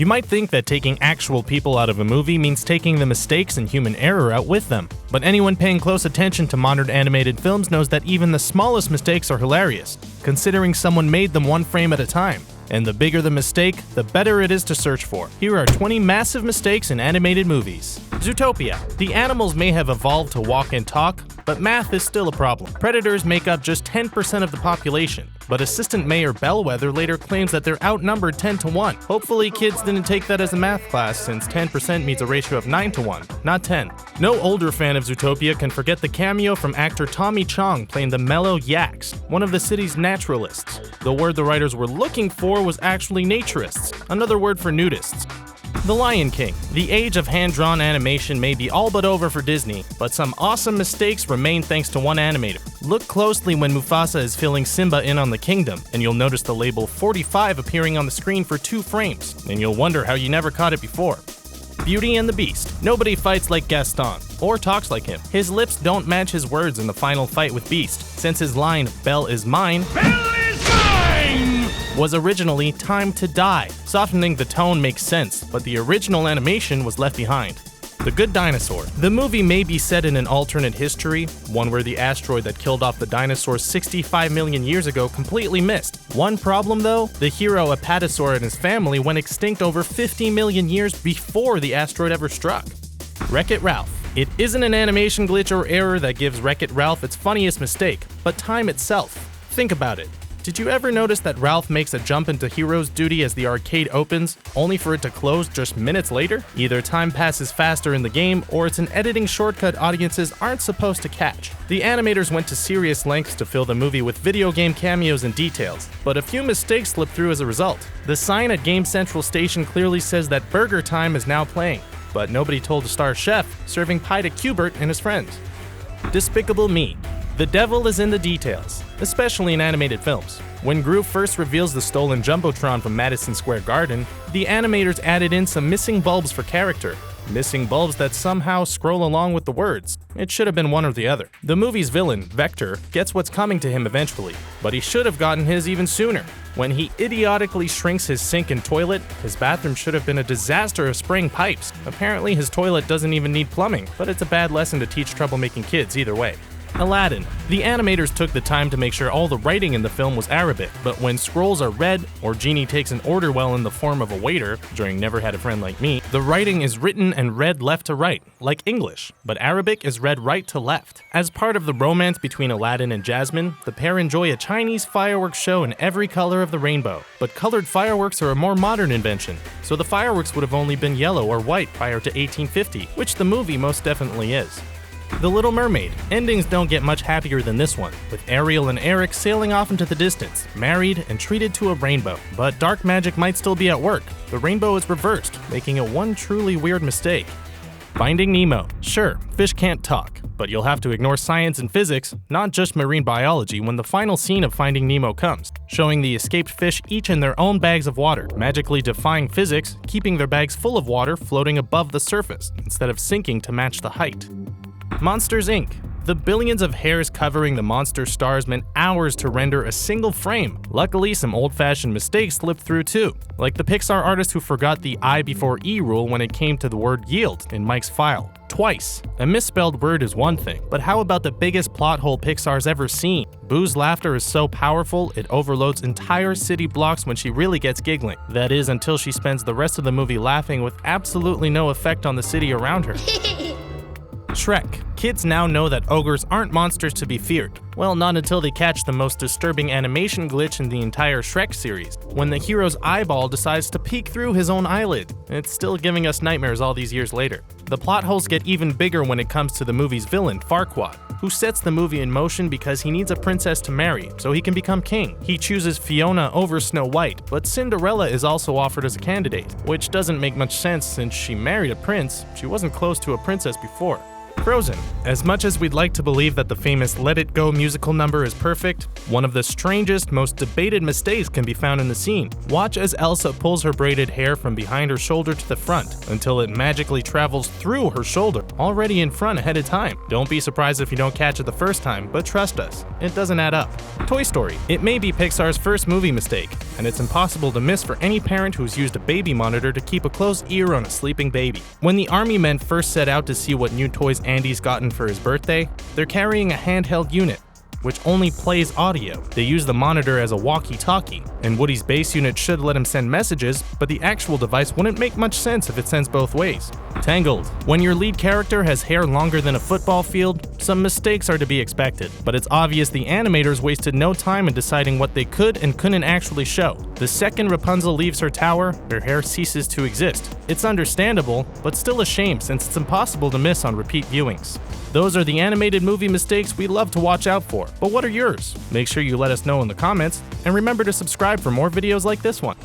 You might think that taking actual people out of a movie means taking the mistakes and human error out with them, but anyone paying close attention to modern animated films knows that even the smallest mistakes are hilarious, considering someone made them one frame at a time. And the bigger the mistake, the better it is to search for. Here are 20 massive mistakes in animated movies. Zootopia. The animals may have evolved to walk and talk, but math is still a problem. Predators make up just 10% of the population, but Assistant Mayor Bellwether later claims that they're outnumbered 10 to 1. Hopefully kids didn't take that as a math class, since 10% means a ratio of 9 to 1, not 10. No older fan of Zootopia can forget the cameo from actor Tommy Chong playing the mellow Yaks, one of the city's naturalists. The word the writers were looking for was actually naturists, another word for nudists. The Lion King. The age of hand-drawn animation may be all but over for Disney, but some awesome mistakes remain thanks to one animator. Look closely when Mufasa is filling Simba in on the kingdom, and you'll notice the label 45 appearing on the screen for 2 frames, and you'll wonder how you never caught it before. Beauty and the Beast. Nobody fights like Gaston, or talks like him. His lips don't match his words in the final fight with Beast, since his line, "Belle is mine," was originally "time to die." Softening the tone makes sense, but the original animation was left behind. The Good Dinosaur. The movie may be set in an alternate history, one where the asteroid that killed off the dinosaurs 65 million years ago completely missed. One problem though, the hero Apatosaur and his family went extinct over 50 million years before the asteroid ever struck. Wreck-It Ralph. It isn't an animation glitch or error that gives Wreck-It Ralph its funniest mistake, but time itself. Think about it. Did you ever notice that Ralph makes a jump into Hero's Duty as the arcade opens, only for it to close just minutes later? Either time passes faster in the game, or it's an editing shortcut audiences aren't supposed to catch. The animators went to serious lengths to fill the movie with video game cameos and details, but a few mistakes slipped through as a result. The sign at Game Central Station clearly says that Burger Time is now playing, but nobody told the star chef serving pie to Q*bert and his friends. Despicable Me. The devil is in the details, especially in animated films. When Gru first reveals the stolen Jumbotron from Madison Square Garden, the animators added in some missing bulbs for character. Missing bulbs that somehow scroll along with the words. It should have been one or the other. The movie's villain, Vector, gets what's coming to him eventually, but he should have gotten his even sooner. When he idiotically shrinks his sink and toilet, his bathroom should have been a disaster of spraying pipes. Apparently his toilet doesn't even need plumbing, but it's a bad lesson to teach troublemaking kids either way. Aladdin. The animators took the time to make sure all the writing in the film was Arabic, but when scrolls are read, or Genie takes an order while in the form of a waiter, during Never Had a Friend Like Me, the writing is written and read left to right, like English, but Arabic is read right to left. As part of the romance between Aladdin and Jasmine, the pair enjoy a Chinese fireworks show in every color of the rainbow, but colored fireworks are a more modern invention, so the fireworks would have only been yellow or white prior to 1850, which the movie most definitely is. The Little Mermaid. Endings don't get much happier than this one, with Ariel and Eric sailing off into the distance, married and treated to a rainbow. But dark magic might still be at work. The rainbow is reversed, making it one truly weird mistake. Finding Nemo. Sure, fish can't talk, but you'll have to ignore science and physics, not just marine biology, when the final scene of Finding Nemo comes, showing the escaped fish each in their own bags of water, magically defying physics, keeping their bags full of water floating above the surface, instead of sinking to match the height. Monsters, Inc. The billions of hairs covering the monster stars meant hours to render a single frame. Luckily, some old-fashioned mistakes slipped through too, like the Pixar artist who forgot the I before E rule when it came to the word yield in Mike's file. Twice. A misspelled word is one thing, but how about the biggest plot hole Pixar's ever seen? Boo's laughter is so powerful, it overloads entire city blocks when she really gets giggling. That is, until she spends the rest of the movie laughing with absolutely no effect on the city around her. Shrek. Kids now know that ogres aren't monsters to be feared. Well, not until they catch the most disturbing animation glitch in the entire Shrek series, when the hero's eyeball decides to peek through his own eyelid. It's still giving us nightmares all these years later. The plot holes get even bigger when it comes to the movie's villain, Farquaad, who sets the movie in motion because he needs a princess to marry so he can become king. He chooses Fiona over Snow White, but Cinderella is also offered as a candidate, which doesn't make much sense since she married a prince. She wasn't close to a princess before. Frozen. As much as we'd like to believe that the famous Let It Go musical number is perfect, one of the strangest, most debated mistakes can be found in the scene. Watch as Elsa pulls her braided hair from behind her shoulder to the front until it magically travels through her shoulder, already in front ahead of time. Don't be surprised if you don't catch it the first time, but trust us, it doesn't add up. Toy Story. It may be Pixar's first movie mistake, and it's impossible to miss for any parent who's used a baby monitor to keep a close ear on a sleeping baby. When the army men first set out to see what new toys Andy's gotten for his birthday, they're carrying a handheld unit, which only plays audio. They use the monitor as a walkie-talkie, and Woody's base unit should let him send messages, but the actual device wouldn't make much sense if it sends both ways. Tangled. When your lead character has hair longer than a football field, some mistakes are to be expected, but it's obvious the animators wasted no time in deciding what they could and couldn't actually show. The second Rapunzel leaves her tower, her hair ceases to exist. It's understandable, but still a shame since it's impossible to miss on repeat viewings. Those are the animated movie mistakes we love to watch out for, but what are yours? Make sure you let us know in the comments, and remember to subscribe for more videos like this one.